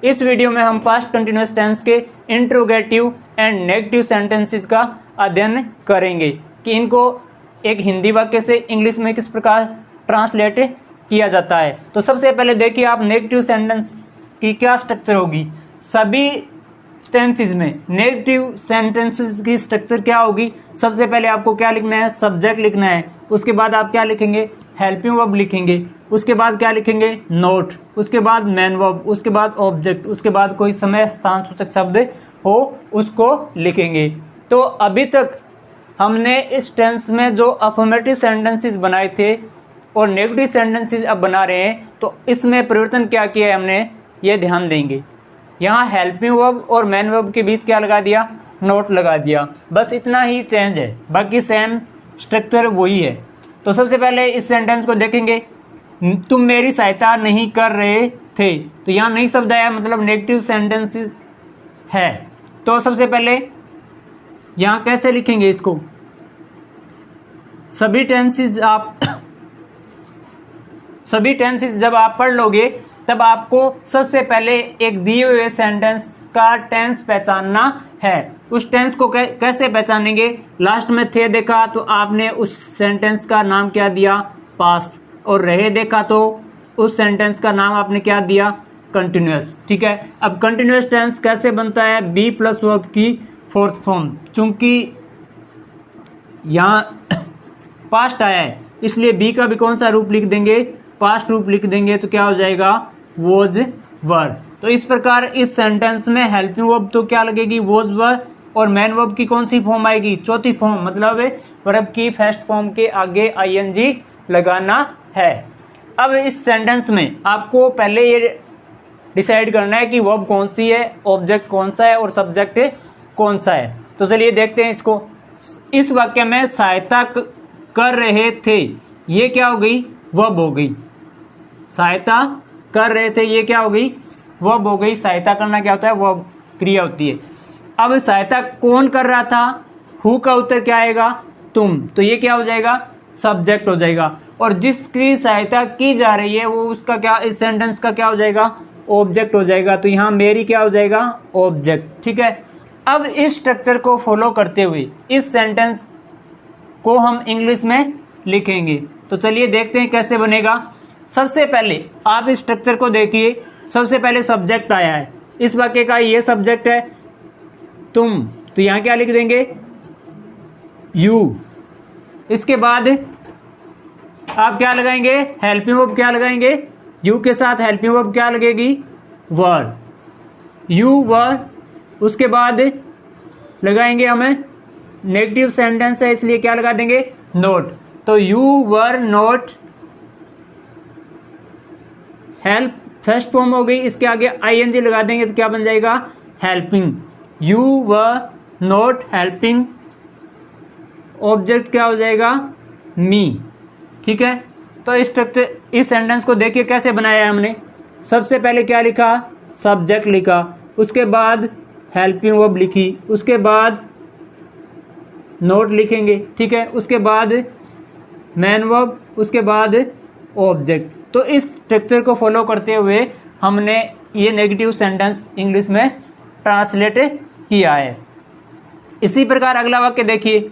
इस वीडियो में हम पास्ट कंटिन्यूअस टेंस के इंट्रोगेटिव एंड नेगेटिव सेंटेंसेस का अध्ययन करेंगे कि इनको एक हिंदी वाक्य से इंग्लिश में किस प्रकार ट्रांसलेट किया जाता है। तो सबसे पहले देखिए आप नेगेटिव सेंटेंस की क्या स्ट्रक्चर होगी। सभी टेंसेस में नेगेटिव सेंटेंसेस की स्ट्रक्चर क्या होगी। सबसे पहले आपको क्या लिखना है, सब्जेक्ट लिखना है। उसके बाद आप क्या लिखेंगे, हेल्पिंग वर्ब लिखेंगे। उसके बाद क्या लिखेंगे, नोट। उसके बाद मैन वर्ब। उसके बाद ऑब्जेक्ट। उसके बाद कोई समय स्थान सूचक शब्द हो उसको लिखेंगे। तो अभी तक हमने इस टेंस में जो अफर्मेटिव सेंटेंसेस बनाए थे और नेगेटिव सेंटेंसेस अब बना रहे हैं, तो इसमें परिवर्तन क्या किया है हमने, ये ध्यान देंगे। यहाँ हेल्पिंग वर्ब और मैन वर्ब के बीच क्या लगा दिया, नोट लगा दिया। बस इतना ही चेंज है, बाकी सेम स्ट्रक्चर वही है। तो सबसे पहले इस सेंटेंस को देखेंगे, तुम मेरी सहायता नहीं कर रहे थे। तो यहाँ नहीं शब्द आया, मतलब नेगेटिव सेंटेंस है। तो सबसे पहले यहाँ कैसे लिखेंगे इसको, सभी टेंसेस जब आप पढ़ लोगे तब आपको सबसे पहले एक दिए हुए सेंटेंस का टेंस पहचानना है। उस टेंस को कैसे पहचानेंगे, लास्ट में थे देखा तो आपने उस सेंटेंस का नाम क्या दिया, पास्ट, और रहे देखा तो उस सेंटेंस का नाम आपने क्या दिया, कंटिन्यूअस। ठीक है, अब कंटिन्यूअस टेंस कैसे बनता है, बी प्लस वर्ब की फोर्थ फॉर्म। चूंकि यहाँ पास्ट आया है इसलिए बी का भी कौन सा रूप लिख देंगे, पास्ट रूप लिख देंगे। तो क्या हो जाएगा, वॉज वर। तो इस प्रकार इस सेंटेंस में हेल्पिंग वर्ब तो क्या लगेगी, वॉज वर, और मैन वर्ब की कौन सी फॉर्म आएगी, चौथी फॉर्म, मतलब वर्ब की फर्स्ट फॉर्म के आगे आईएनजी लगाना है। अब इस सेंटेंस में आपको पहले ये डिसाइड करना है कि वर्ब कौन सी है, ऑब्जेक्ट कौन सा है और सब्जेक्ट कौन सा है। तो चलिए देखते हैं इसको। इस वाक्य में सहायता कर रहे थे, ये क्या हो गई, वर्ब हो गई। सहायता कर रहे थे, ये क्या हो गई, वर्ब हो गई। सहायता करना क्या होता है, वर्ब क्रिया होती है। अब सहायता कौन कर रहा था, हु का उत्तर क्या आएगा, तुम। तो ये क्या हो जाएगा, सब्जेक्ट हो जाएगा। और जिसकी सहायता की जा रही है वो उसका क्या, इस सेंटेंस का क्या हो जाएगा, ऑब्जेक्ट हो जाएगा। तो यहाँ मेरी क्या हो जाएगा, ऑब्जेक्ट। ठीक है, अब इस स्ट्रक्चर को फॉलो करते हुए इस सेंटेंस को हम इंग्लिश में लिखेंगे। तो चलिए देखते हैं कैसे बनेगा। सबसे पहले आप इस स्ट्रक्चर को देखिए। सबसे पहले सब्जेक्ट आया है, इस वाक्य का ये सब्जेक्ट है तुम। तो यहाँ क्या लिख देंगे, यू। इसके बाद आप क्या लगाएंगे, हेल्पिंग वर्ब क्या लगाएंगे, यू के साथ हेल्पिंग वर्ब क्या लगेगी, वर, यू वर। उसके बाद लगाएंगे हमें, नेगेटिव सेंटेंस है इसलिए क्या लगा देंगे, नोट। तो you were note help, first form हो गई, इसके आगे आईएनजी लगा देंगे तो क्या बन जाएगा, helping. You were note helping, object क्या हो जाएगा, मी। ठीक है, तो इस स्ट्रक्चर, इस सेंटेंस को देखिए कैसे बनाया है हमने। सबसे पहले क्या लिखा, सब्जेक्ट लिखा, उसके बाद हेल्पिंग वर्ब लिखी, उसके बाद नोट लिखेंगे। ठीक है, उसके बाद मैन वर्ब, उसके बाद ऑब्जेक्ट। तो इस स्ट्रक्चर को फॉलो करते हुए हमने ये नेगेटिव सेंटेंस इंग्लिश में ट्रांसलेट किया है। इसी प्रकार अगला वाक्य देखिए,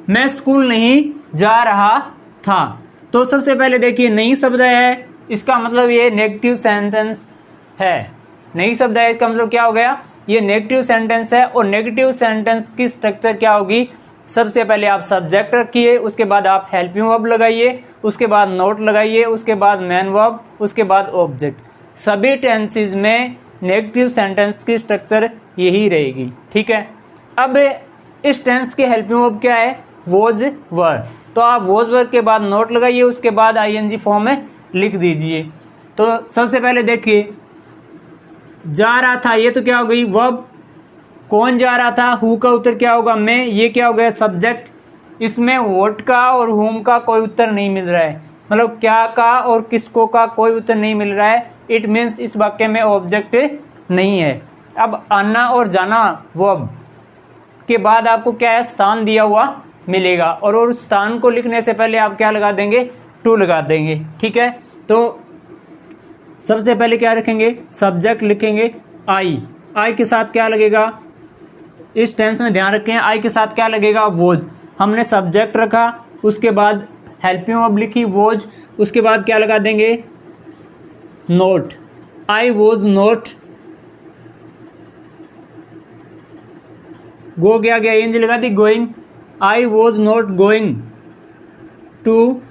मैं स्कूल नहीं जा रहा था। तो सबसे पहले देखिए नहीं शब्द है, इसका मतलब ये नेगेटिव सेंटेंस है। नहीं शब्द है इसका मतलब क्या हो गया, ये नेगेटिव सेंटेंस है। और नेगेटिव सेंटेंस की स्ट्रक्चर क्या होगी, सबसे पहले आप सब्जेक्ट रखिए, उसके बाद आप हेल्पिंग वर्ब लगाइए, उसके बाद नोट लगाइए, उसके बाद मैन वर्ब, उसके बाद ऑब्जेक्ट। सभी टेंसेस में नेगेटिव सेंटेंस की स्ट्रक्चर यही रहेगी। ठीक है, अब इस टेंस के हेल्पिंग वर्ब क्या है, वॉज वर। तो आप वॉज वर के बाद नोट लगाइए, उसके बाद आईएनजी फॉर्म में लिख दीजिए। तो सबसे पहले देखिए, जा रहा था, ये तो क्या हो गई, वर्ब। कौन जा रहा था, हु का उत्तर क्या होगा, मैं। ये क्या हो गया, सब्जेक्ट। इसमें व्हाट का और हुम का कोई उत्तर नहीं मिल रहा है, मतलब क्या का और किसको का कोई उत्तर नहीं मिल रहा है। इट मीन्स इस वाक्य में ऑब्जेक्ट नहीं है। अब आना और जाना वर्ब के बाद आपको क्या है, स्थान दिया हुआ मिलेगा, और उस स्थान को लिखने से पहले आप क्या लगा देंगे, टू लगा देंगे। ठीक है, तो सबसे पहले क्या रखेंगे, सब्जेक्ट लिखेंगे आई। आई के साथ क्या लगेगा, इस टेंस में ध्यान रखें, आई के साथ क्या लगेगा, वॉज। हमने सब्जेक्ट रखा, उसके बाद हेल्पिंग वर्ब लिखी वॉज, उसके बाद क्या लगा देंगे, not. I was not, go क्या गया, एनजी लगा दी, going. I was not going to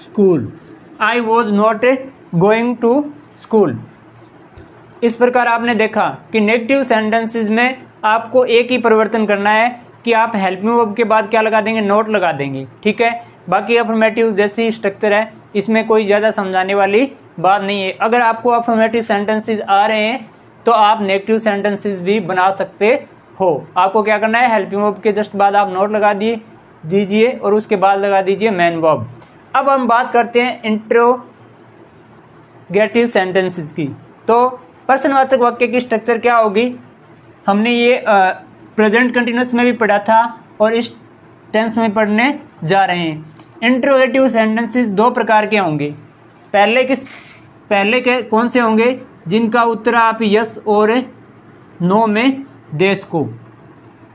school, I was not going to school. इस प्रकार आपने देखा कि नेगेटिव सेंटेंसेस में आपको एक ही परिवर्तन करना है कि आप हेल्पिंग वर्ब के बाद क्या लगा देंगे, नोट लगा देंगे, ठीक है। बाकी अफर्मेटिव जैसी स्ट्रक्चर है, इसमें कोई ज़्यादा समझाने वाली बात नहीं है। अगर आपको अफर्मेटिव सेंटेंसेस आ रहे हैं तो आप नेगेटिव सेंटेंसेस भी बना सकते हो। आपको क्या करना है, हेल्पिंग वर्ब के जस्ट बाद आप नोट लगा दीजिए और उसके बाद लगा दीजिए मेन वर्ब। अब हम बात करते हैं इंट्रोगेटिव सेंटेंसेस की। तो प्रश्नवाचक वाक्य की स्ट्रक्चर क्या होगी, हमने ये प्रेजेंट कंटिन्यूअस में भी पढ़ा था और इस टेंस में पढ़ने जा रहे हैं। इंट्रोगेटिव सेंटेंसेस दो प्रकार के होंगे। पहले के कौन से होंगे, जिनका उत्तर आप यस और नो में दे सको,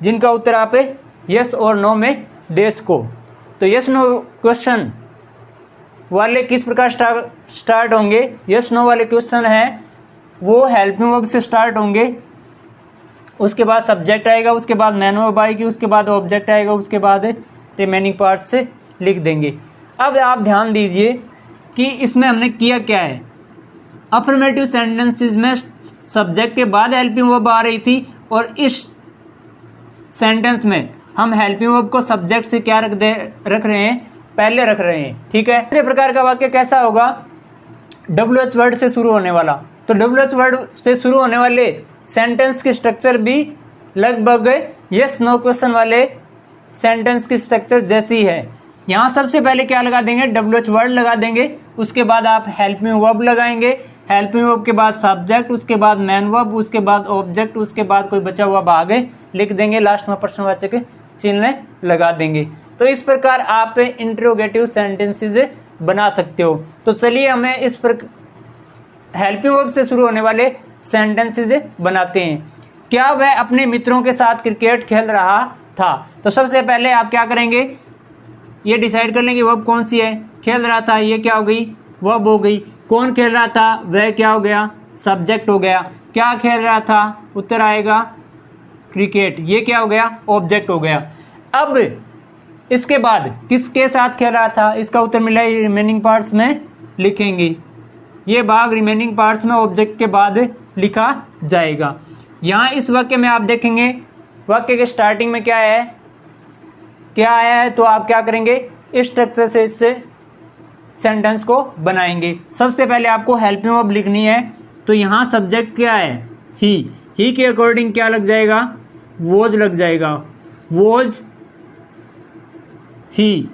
जिनका उत्तर आप यस और नो में दे सको। तो यस नो क्वेश्चन वाले किस प्रकार स्टार्ट होंगे, यस नो वाले क्वेश्चन हैं वो हेल्पिंग वर्ब से स्टार्ट होंगे, उसके बाद सब्जेक्ट आएगा, उसके बाद मेन वर्ब आएगी, उसके बाद ऑब्जेक्ट आएगा, उसके बाद रिमेनिंग पार्ट से लिख देंगे। अब आप ध्यान दीजिए कि इसमें हमने किया क्या है। अफर्मेटिव सेंटेंसेस में सब्जेक्ट के बाद हेल्पिंग वर्ब आ रही थी और इस सेंटेंस में हम हेल्पिंग वर्ब को सब्जेक्ट से क्या रख रहे हैं, पहले रख रहे हैं, ठीक है। दूसरे प्रकार का वाक्य कैसा होगा, WH वर्ड से शुरू होने वाला। तो WH वर्ड से शुरू होने वाले सेंटेंस की स्ट्रक्चर भी लगभग यस नो क्वेश्चन वाले सेंटेंस की स्ट्रक्चर जैसी है। यहाँ सबसे पहले क्या लगा देंगे, WH वर्ड लगा देंगे, उसके बाद आप हेल्पिंग वर्ब लगाएंगे, हेल्पिंग वर्ब के बाद सब्जेक्ट, उसके बाद मेन वर्ब, उसके बाद ऑब्जेक्ट, उसके बाद कोई बचा हुआ भाग लिख देंगे, लास्ट में प्रश्नवाचक चिन्ह लगा देंगे। तो इस प्रकार आप इंट्रोगेटिव सेंटेंसेस बना सकते हो। तो चलिए हमें इस हेल्पिंग वर्ब से शुरू होने वाले सेंटेंसेस बनाते हैं। क्या वह अपने मित्रों के साथ क्रिकेट खेल रहा था। तो सबसे पहले आप क्या करेंगे, ये डिसाइड कर लेंगे वर्ब कौन सी है। खेल रहा था, ये क्या हो गई, वर्ब हो गई। कौन खेल रहा था, वह क्या हो गया, सब्जेक्ट हो गया। क्या खेल रहा था, उत्तर आएगा क्रिकेट, ये क्या हो गया, ऑब्जेक्ट हो गया। अब इसके बाद किसके साथ खेल रहा था, इसका उत्तर मिला रिमेनिंग पार्ट्स में लिखेंगे। ये भाग रिमेनिंग पार्ट्स में ऑब्जेक्ट के बाद लिखा जाएगा। यहाँ इस वाक्य में आप देखेंगे वाक्य के स्टार्टिंग में क्या है, क्या आया है, तो आप क्या करेंगे, इस स्ट्रक्चर से इससे सेंटेंस को बनाएंगे। सबसे पहले आपको हेल्पिंग वर्ब लिखनी है। तो यहाँ सब्जेक्ट क्या है, ही के अकॉर्डिंग क्या लग जाएगा, वॉज लग जाएगा, वॉज ही,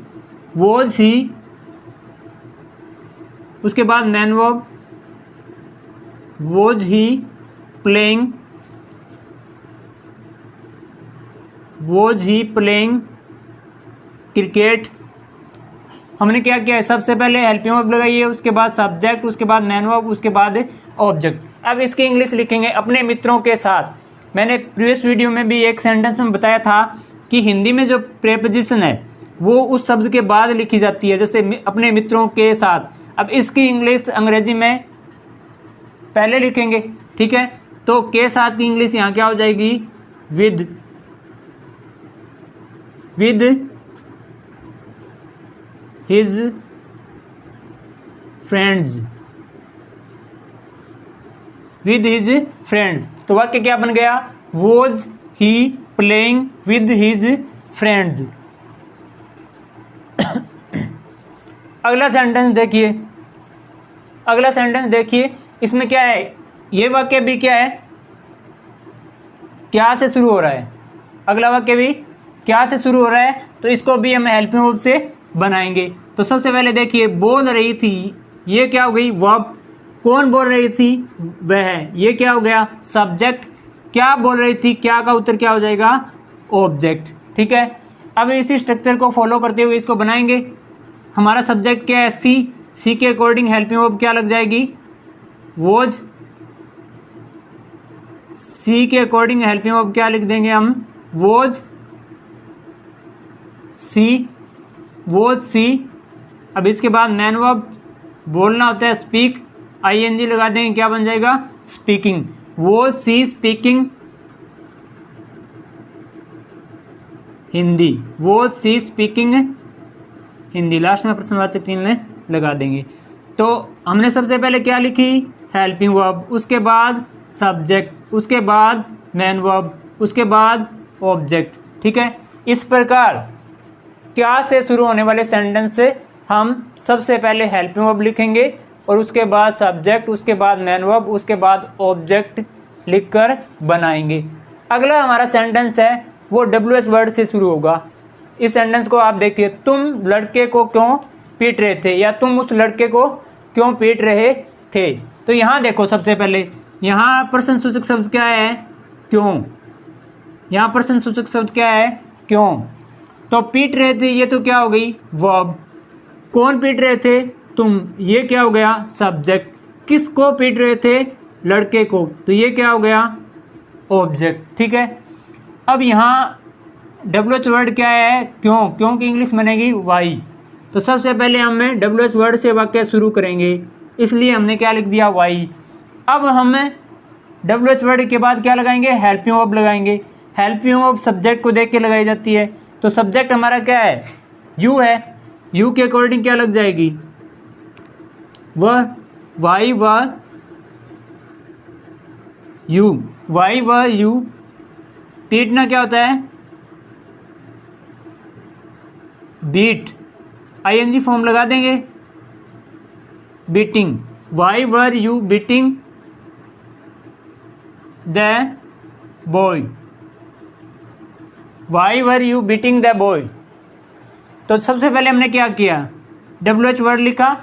उसके बाद main verb, was he playing cricket. हमने क्या किया है, सबसे पहले हेल्पिंग वर्ब लगाई है, उसके बाद सब्जेक्ट, उसके बाद मेन वर्ब, उसके बाद ऑब्जेक्ट। अब इसकी इंग्लिश लिखेंगे अपने मित्रों के साथ। मैंने प्रीवियस वीडियो में भी एक सेंटेंस में बताया था कि हिंदी में जो प्रेपोजिशन है वो उस शब्द के बाद लिखी जाती है, जैसे अपने मित्रों के साथ। अब इसकी इंग्लिश अंग्रेजी में पहले लिखेंगे, ठीक है। तो के साथ की इंग्लिश यहाँ क्या हो जाएगी, विद हिज फ्रेंड्स। तो वाक्य क्या बन गया, was he playing with his friends. अगला सेंटेंस देखिए, इसमें क्या है, ये वाक्य भी क्या है, क्या से शुरू हो रहा है। अगला वाक्य भी क्या से शुरू हो रहा है, तो इसको भी हम हेल्पिंग वर्ब से बनाएंगे। तो सबसे पहले देखिए, बोल रही थी, ये क्या हो गई, वर्ब। कौन बोल रही थी, वह, ये क्या हो गया, सब्जेक्ट। क्या बोल रही थी, क्या का उत्तर क्या हो जाएगा, ऑब्जेक्ट, ठीक है। अब इसी स्ट्रक्चर को फॉलो करते हुए इसको बनाएंगे। हमारा सब्जेक्ट क्या है, सी के अकॉर्डिंग हेल्पिंग वर्ब क्या लग जाएगी, वॉज। सी के अकॉर्डिंग हेल्पिंग वर्ब क्या लिख देंगे हम, वॉज सी, वॉज सी। अब इसके बाद मैन वर्ब बोलना होता है स्पीक, आईएनजी लगा देंगे, क्या बन जाएगा, speaking. Was she speaking Hindi, was she speaking Hindi. Last में प्रश्नवाचक चिन्ह लगा देंगे। तो हमने सबसे पहले क्या लिखी, हेल्पिंग वर्ब, उसके बाद सब्जेक्ट, उसके बाद मैन वर्ब, उसके बाद ऑब्जेक्ट। ठीक है, इस प्रकार क्या से शुरू होने वाले सेंटेंस से हम सबसे पहले हेल्पिंग वर्ब लिखेंगे और उसके बाद सब्जेक्ट, उसके बाद मैन वर्ब, उसके बाद ऑब्जेक्ट लिखकर बनाएंगे। अगला हमारा सेंटेंस है वो WH वर्ड से शुरू होगा। इस सेंटेंस को आप देखिए, तुम लड़के को क्यों पीट रहे थे, या तुम उस लड़के को क्यों पीट रहे थे। तो यहाँ देखो, सबसे पहले यहाँ प्रश्नसूचक शब्द क्या है, क्यों। यहाँ प्रश्नसूचक शब्द क्या है, क्यों। तो पीट रहे थे, ये तो क्या हो गई, वर्ब। कौन पीट रहे थे, तुम, ये क्या हो गया, सब्जेक्ट। किसको पीट रहे थे, लड़के को, तो ये क्या हो गया, ऑब्जेक्ट। ठीक है, अब यहाँ WH वर्ड क्या है, क्यों, क्यों की इंग्लिश बनेगी वाई। तो सबसे पहले हमें WH वर्ड से वाक्य शुरू करेंगे, इसलिए हमने क्या लिख दिया, वाई। अब हमें WH वर्ड के बाद क्या लगाएंगे, हेल्पिंग वर्ब लगाएंगे। हेल्पिंग वर्ब सब्जेक्ट को देख के लगाई जाती है, तो सब्जेक्ट हमारा क्या है, यू है। यू के अकॉर्डिंग क्या लग जाएगी, वह, वाई व यू, वाई व यू। पीटना क्या होता है, बीट, आईएनजी फॉर्म लगा देंगे, beating. Why were you beating the boy, why were you beating the boy. तो सबसे पहले हमने क्या किया, WH वर्ड लिखा,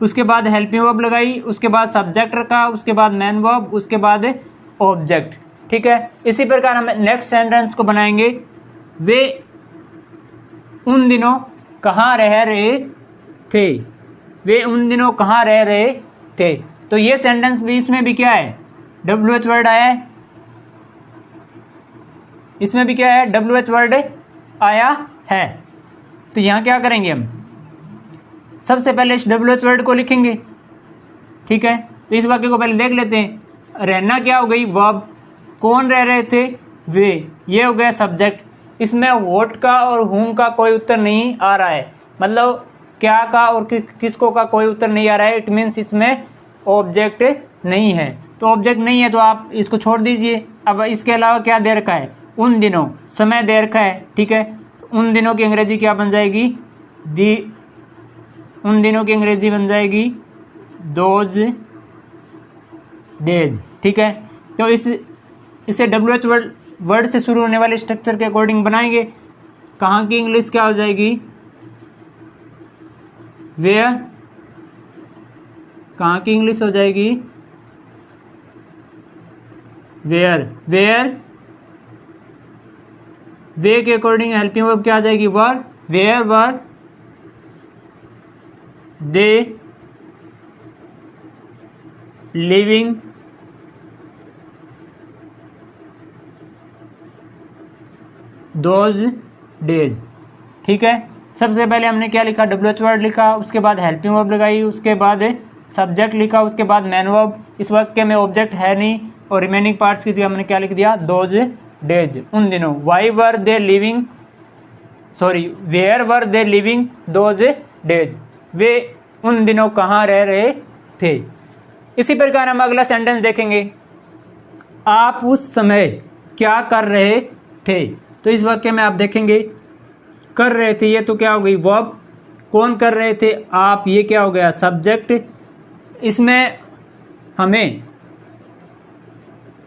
उसके बाद हेल्पिंग वर्ब लगाई, उसके बाद सब्जेक्ट रखा, उसके बाद मैन वर्ब, उसके बाद ऑब्जेक्ट। ठीक है, इसी प्रकार हम नेक्स्ट सेंटेंस को बनाएंगे, वे उन दिनों कहाँ रह रहे थे, वे उन दिनों कहाँ रह रहे थे। तो ये सेंटेंस भी, इसमें भी क्या है, WH वर्ड आया है, इसमें भी क्या है, WH वर्ड आया है। तो यहाँ क्या करेंगे हम, सबसे पहले इस WH वर्ड को लिखेंगे। ठीक है, तो इस वाक्य को पहले देख लेते हैं। रहना क्या हो गई, वर्ब। कौन रह रहे थे, वे, ये हो गया सब्जेक्ट। इसमें व्हाट का और हुम का कोई उत्तर नहीं आ रहा है, मतलब क्या का और किसको का कोई उत्तर नहीं आ रहा है। इट मीन्स इसमें ऑब्जेक्ट नहीं है, तो ऑब्जेक्ट नहीं है तो आप इसको छोड़ दीजिए। अब इसके अलावा क्या दे रखा है, उन दिनों, समय दे रखा है। ठीक है, उन दिनों की अंग्रेजी क्या बन जाएगी, दी, उन दिनों की अंग्रेजी बन जाएगी दोज डेज। ठीक है, तो इसे WH वर्ड से शुरू होने वाले स्ट्रक्चर के अकॉर्डिंग बनाएंगे। कहाँ की इंग्लिश क्या हो जाएगी, वेयर, कहाँ की इंग्लिश हो जाएगी, वेयर, वेयर। वे के अकॉर्डिंग हेल्पिंग वर्ब क्या आ जाएगी, were, where were they living those days. ठीक है, सबसे पहले हमने क्या लिखा, WH वर्ड लिखा, उसके बाद हेल्पिंग वर्ब लगाई, उसके बाद सब्जेक्ट लिखा, उसके बाद मैन वर्ब। इस वाक्य में ऑब्जेक्ट है नहीं और रिमेनिंग पार्ट्स की जगह हमने क्या लिख दिया, दोज डेज, उन दिनों। Why were they living, sorry, where were they living those days, वे उन दिनों कहाँ रह रहे थे। इसी प्रकार हम अगला सेंटेंस देखेंगे, आप उस समय क्या कर रहे थे। तो इस वाक्य में आप देखेंगे, कर रहे थे, ये तो क्या हो गई, वर्ब। कौन कर रहे थे, आप, ये क्या हो गया, सब्जेक्ट। इसमें हमें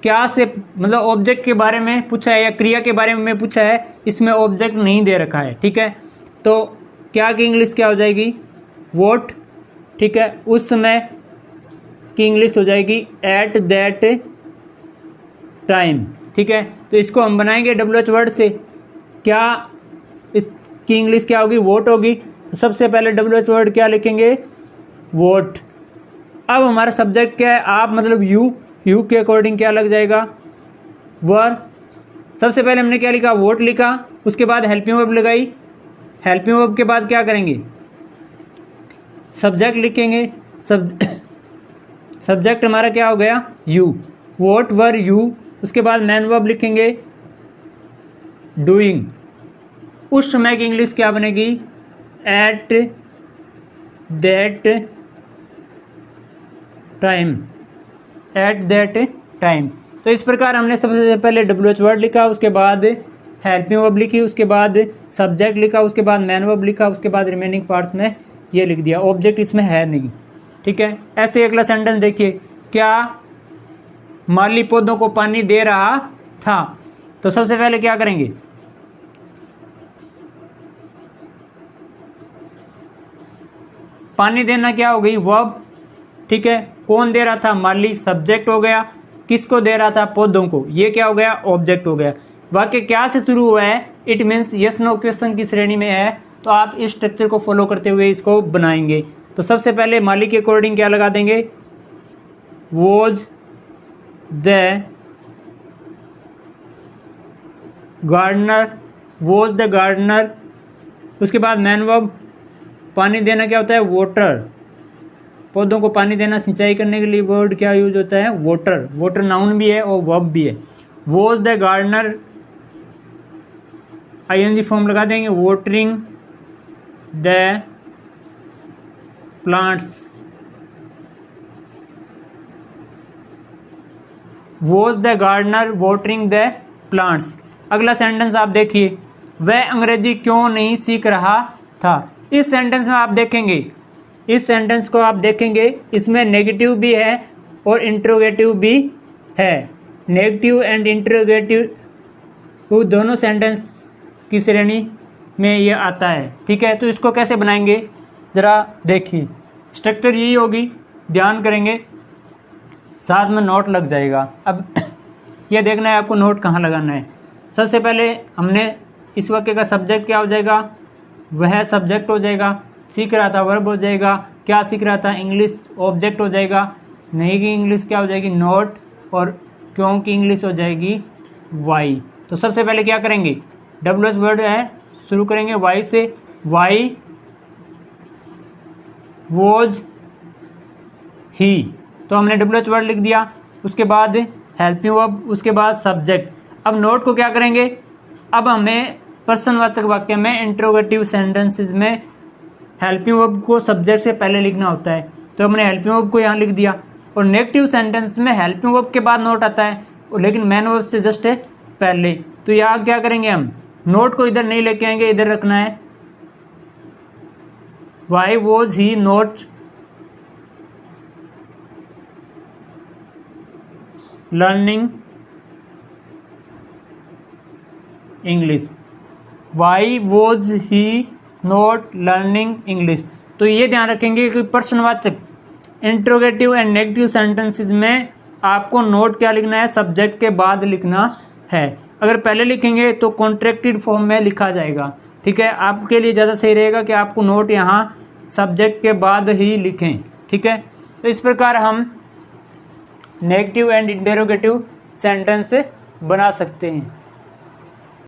क्या से, मतलब ऑब्जेक्ट के बारे में पूछा है या क्रिया के बारे में पूछा है, इसमें ऑब्जेक्ट नहीं दे रखा है। ठीक है, तो क्या की इंग्लिश क्या हो जाएगी, वॉट। ठीक है, उस समय की इंग्लिश हो जाएगी एट दैट टाइम। ठीक है, तो इसको हम बनाएंगे WH वर्ड से। क्या इसकी इंग्लिश क्या होगी, वोट होगी। तो सबसे पहले WH वर्ड क्या लिखेंगे, वोट। अब हमारा सब्जेक्ट क्या है, आप मतलब यू के अकॉर्डिंग क्या लग जाएगा, वर। सबसे पहले हमने क्या लिखा, वोट लिखा, उसके बाद हेल्पिंग वर्ब लगाई, हेल्पिंग वर्ब के बाद क्या करेंगे, सब्जेक्ट लिखेंगे। सब्जेक्ट हमारा क्या हो गया, यू, वोट वर यू, उसके बाद मैन वर्ब लिखेंगे डूइंग। उस समय की इंग्लिश क्या बनेगी, at that time, at that time. तो इस प्रकार हमने सबसे पहले WH वर्ड लिखा, उसके बाद हेल्पिंग वर्ब लिखी, उसके बाद सब्जेक्ट लिखा, उसके बाद मैन वर्ब लिखा, उसके बाद रिमेनिंग पार्ट्स में ये लिख दिया, ऑब्जेक्ट इसमें है नहीं। ठीक है, ऐसे अगला सेंटेंस देखिए, क्या माली पौधों को पानी दे रहा था। तो सबसे पहले क्या करेंगे, पानी देना क्या हो गई, वर्ब। ठीक है, कौन दे रहा था, माली, सब्जेक्ट हो गया। किसको दे रहा था, पौधों को, ये क्या हो गया, ऑब्जेक्ट हो गया। वाक्य क्या से शुरू हुआ है, it means yes no question की श्रेणी में है। तो आप इस स्ट्रक्चर को फॉलो करते हुए इसको बनाएंगे। तो सबसे पहले माली के अकॉर्डिंग क्या लगा देंगे, was the gardener, was the gardener. उसके बाद मैन वर्ब, पानी देना क्या होता है, वाटर, पौधों को पानी देना, सिंचाई करने के लिए वर्ड क्या यूज होता है, वाटर। वाटर नाउन भी है और वर्ब भी है। Was the gardener, ING form लगा देंगे, watering the plants. Was the gardener watering the plants. अगला सेंटेंस आप देखिए, वह अंग्रेजी क्यों नहीं सीख रहा था। इस सेंटेंस में आप देखेंगे, इस सेंटेंस को आप देखेंगे, इसमें नेगेटिव भी है और इंट्रोगेटिव भी है। नेगेटिव एंड इंट्रोगेटिव वो दोनों सेंटेंस की श्रेणी में ये आता है। ठीक है, तो इसको कैसे बनाएंगे जरा देखिए, स्ट्रक्चर यही होगी, ध्यान करेंगे, साथ में नोट लग जाएगा। अब ये देखना है आपको नोट कहाँ लगाना है। सबसे पहले हमने इस वाक्य का सब्जेक्ट क्या हो जाएगा, वह सब्जेक्ट हो जाएगा, सीख रहा था वर्ब हो जाएगा, क्या सीख रहा था, इंग्लिश ऑब्जेक्ट हो जाएगा, नहीं की इंग्लिश क्या हो जाएगी, नोट, और क्यों की इंग्लिश हो जाएगी वाई। तो सबसे पहले क्या करेंगे, WH वर्ड है, शुरू करेंगे वाई से, वाई वॉज ही। तो हमने WH वर्ड लिख दिया, उसके बाद हेल्पिंग वर्ब, उसके बाद सब्जेक्ट। अब नोट को क्या करेंगे, अब हमें प्रश्नवाचक वाक्य में इंट्रोगेटिव सेंटेंसेस में हेल्पिंग वर्ब को सब्जेक्ट से पहले लिखना होता है। तो हमने हेल्पिंग वर्ब को यहाँ लिख दिया, और नेगेटिव सेंटेंस में हेल्पिंग वर्ब के बाद नोट आता है, लेकिन मैन वर्ब से जस्ट पहले। तो यहाँ क्या करेंगे, हम नोट को इधर नहीं लेके आएंगे, इधर रखना है, why was he not learning English, why was he not learning English. तो ये ध्यान रखेंगे कि प्रश्नवाचक इंट्रोगेटिव एंड नेगेटिव सेंटेंसेस में आपको नोट क्या लिखना है, सब्जेक्ट के बाद लिखना है। अगर पहले लिखेंगे तो कॉन्ट्रैक्टेड फॉर्म में लिखा जाएगा। ठीक है, आपके लिए ज़्यादा सही रहेगा कि आपको नोट यहाँ सब्जेक्ट के बाद ही लिखें। ठीक है, तो इस प्रकार हम नेगेटिव एंड इंटेरोगेटिव सेंटेंस बना सकते हैं।